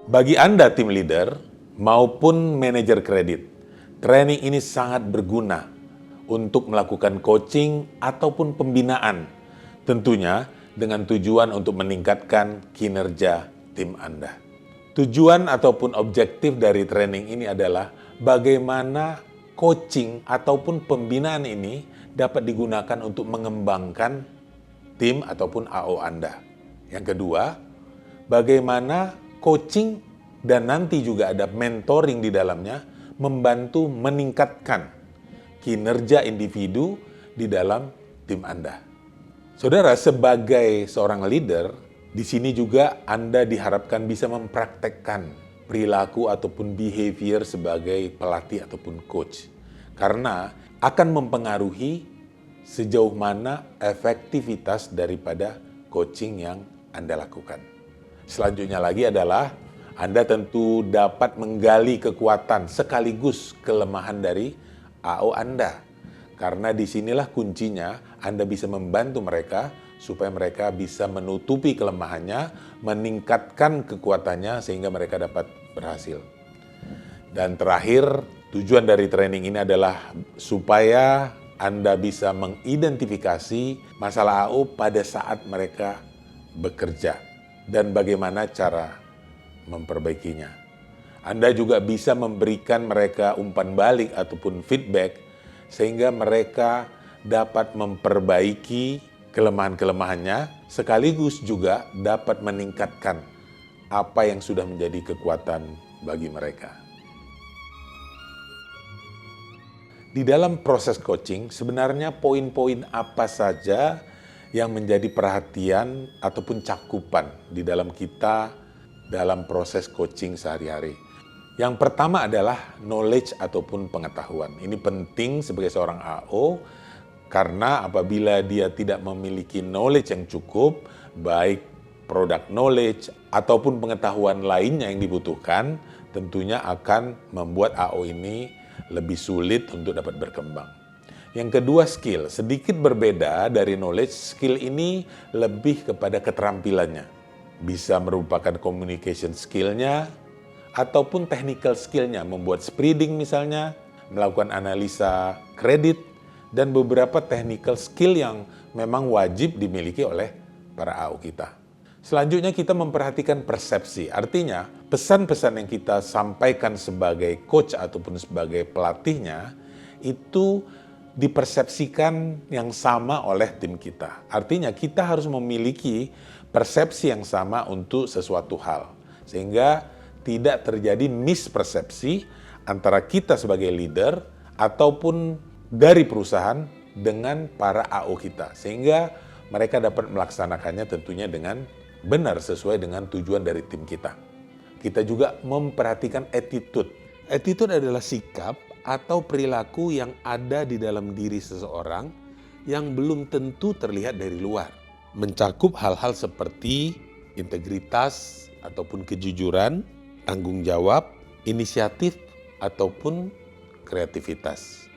Bagi Anda tim leader maupun manajer kredit, training ini sangat berguna untuk melakukan coaching ataupun pembinaan, tentunya dengan tujuan untuk meningkatkan kinerja tim Anda. Tujuan ataupun objektif dari training ini adalah bagaimana coaching ataupun pembinaan ini dapat digunakan untuk mengembangkan tim ataupun AO Anda. Yang kedua, bagaimana coaching dan nanti juga ada mentoring di dalamnya membantu meningkatkan kinerja individu di dalam tim Anda. Saudara, sebagai seorang leader, di sini juga Anda diharapkan bisa mempraktekkan perilaku ataupun behavior sebagai pelatih ataupun coach. Karena akan mempengaruhi sejauh mana efektivitas daripada coaching yang Anda lakukan. Selanjutnya lagi adalah Anda tentu dapat menggali kekuatan sekaligus kelemahan dari AO Anda. Karena disinilah kuncinya Anda bisa membantu mereka supaya mereka bisa menutupi kelemahannya, meningkatkan kekuatannya sehingga mereka dapat berhasil. Dan terakhir, tujuan dari training ini adalah supaya Anda bisa mengidentifikasi masalah AO pada saat mereka bekerja dan bagaimana cara memperbaikinya. Anda juga bisa memberikan mereka umpan balik ataupun feedback sehingga mereka dapat memperbaiki kelemahan-kelemahannya sekaligus juga dapat meningkatkan apa yang sudah menjadi kekuatan bagi mereka. Di dalam proses coaching, sebenarnya poin-poin apa saja yang menjadi perhatian ataupun cakupan di dalam kita dalam proses coaching sehari-hari. Yang pertama adalah knowledge ataupun pengetahuan. Ini penting sebagai seorang AO karena apabila dia tidak memiliki knowledge yang cukup, baik product knowledge ataupun pengetahuan lainnya yang dibutuhkan, tentunya akan membuat AO ini lebih sulit untuk dapat berkembang. Yang kedua, skill. Sedikit berbeda dari knowledge, skill ini lebih kepada keterampilannya. Bisa merupakan communication skill-nya, ataupun technical skill-nya, membuat spreading misalnya, melakukan analisa kredit, dan beberapa technical skill yang memang wajib dimiliki oleh para AO kita. Selanjutnya kita memperhatikan persepsi, artinya pesan-pesan yang kita sampaikan sebagai coach ataupun sebagai pelatihnya itu dipersepsikan yang sama oleh tim kita. Artinya kita harus memiliki persepsi yang sama untuk sesuatu hal, sehingga tidak terjadi mispersepsi antara kita sebagai leader ataupun dari perusahaan dengan para AO kita, sehingga mereka dapat melaksanakannya tentunya dengan benar sesuai dengan tujuan dari tim kita. Kita juga memperhatikan attitude. Attitude adalah sikap atau perilaku yang ada di dalam diri seseorang yang belum tentu terlihat dari luar. Mencakup hal-hal seperti integritas ataupun kejujuran, tanggung jawab, inisiatif ataupun kreativitas.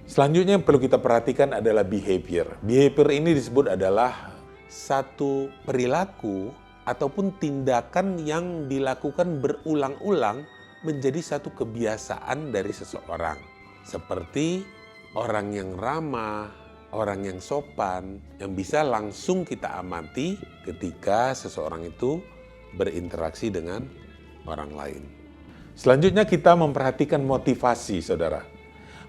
Selanjutnya yang perlu kita perhatikan adalah behavior. Behavior ini disebut adalah satu perilaku ataupun tindakan yang dilakukan berulang-ulang menjadi satu kebiasaan dari seseorang. Seperti orang yang ramah, orang yang sopan, yang bisa langsung kita amati ketika seseorang itu berinteraksi dengan orang lain. Selanjutnya kita memperhatikan motivasi, saudara.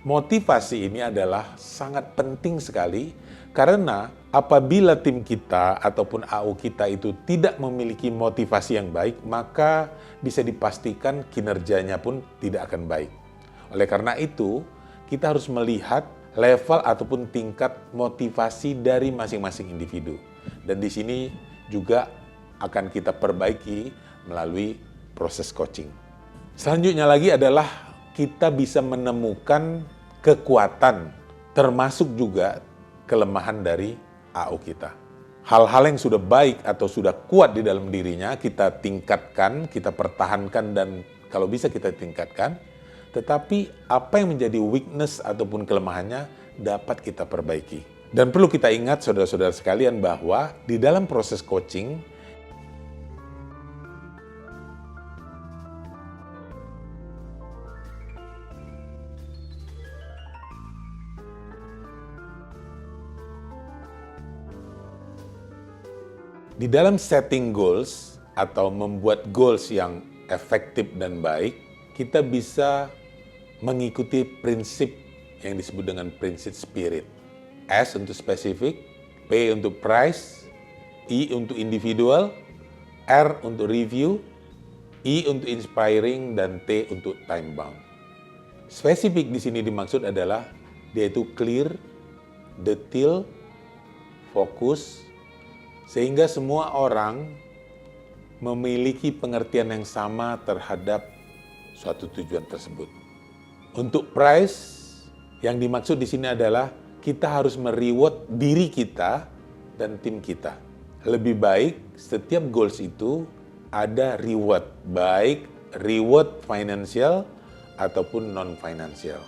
Motivasi ini adalah sangat penting sekali karena apabila tim kita ataupun AO kita itu tidak memiliki motivasi yang baik, maka bisa dipastikan kinerjanya pun tidak akan baik. Oleh karena itu, kita harus melihat level ataupun tingkat motivasi dari masing-masing individu. Dan di sini juga akan kita perbaiki melalui proses coaching. Selanjutnya lagi adalah kita bisa menemukan kekuatan, termasuk juga kelemahan dari AO kita. Hal-hal yang sudah baik atau sudah kuat di dalam dirinya, kita tingkatkan, kita pertahankan, dan kalau bisa kita tingkatkan. Tetapi apa yang menjadi weakness ataupun kelemahannya dapat kita perbaiki. Dan perlu kita ingat, saudara-saudara sekalian, bahwa di dalam proses coaching, Di dalam setting goals atau membuat goals yang efektif dan baik, kita bisa mengikuti prinsip yang disebut dengan prinsip spirit. S untuk spesifik, P untuk price, I untuk individual, R untuk review, I untuk inspiring, dan T untuk time bound. Spesifik di sini dimaksud adalah dia itu clear, detail, fokus, sehingga semua orang memiliki pengertian yang sama terhadap suatu tujuan tersebut. Untuk price, yang dimaksud di sini adalah kita harus mereward diri kita dan tim kita. Lebih baik setiap goals itu ada reward, baik reward financial ataupun non-financial.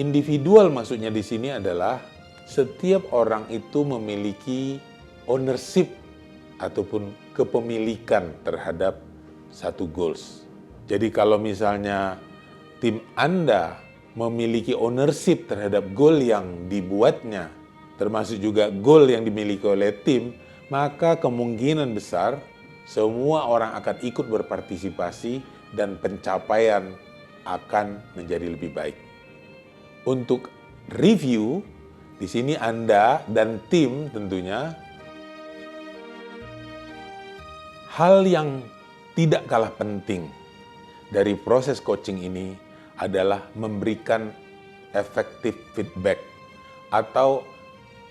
Individual maksudnya di sini adalah setiap orang itu memiliki ownership ataupun kepemilikan terhadap satu goals. Jadi kalau misalnya tim Anda memiliki ownership terhadap goal yang dibuatnya, termasuk juga goal yang dimiliki oleh tim, maka kemungkinan besar semua orang akan ikut berpartisipasi dan pencapaian akan menjadi lebih baik. Untuk review, di sini Anda dan tim tentunya hal yang tidak kalah penting dari proses coaching ini adalah memberikan efektif feedback atau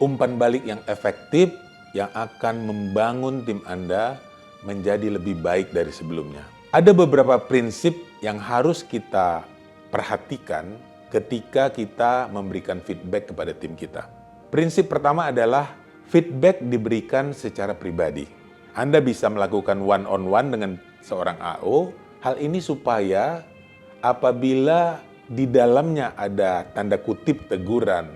umpan balik yang efektif yang akan membangun tim Anda menjadi lebih baik dari sebelumnya. Ada beberapa prinsip yang harus kita perhatikan ketika kita memberikan feedback kepada tim kita. Prinsip pertama adalah feedback diberikan secara pribadi. Anda bisa melakukan one-on-one dengan seorang AO, hal ini supaya apabila di dalamnya ada tanda kutip teguran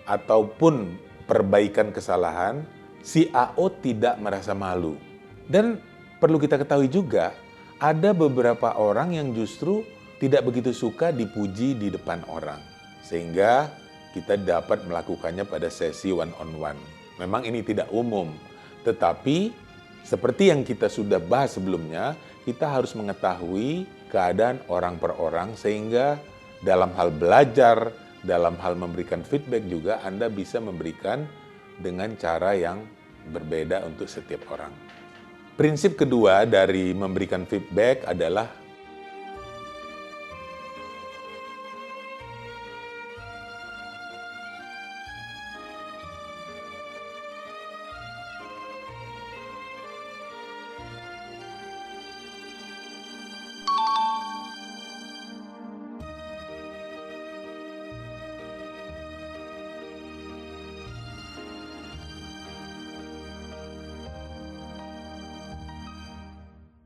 ataupun perbaikan kesalahan, si AO tidak merasa malu. Dan perlu kita ketahui juga, ada beberapa orang yang justru tidak begitu suka dipuji di depan orang. Sehingga kita dapat melakukannya pada sesi one-on-one. Memang ini tidak umum, tetapi seperti yang kita sudah bahas sebelumnya, kita harus mengetahui keadaan orang per orang sehingga dalam hal belajar, dalam hal memberikan feedback juga Anda bisa memberikan dengan cara yang berbeda untuk setiap orang. Prinsip kedua dari memberikan feedback adalah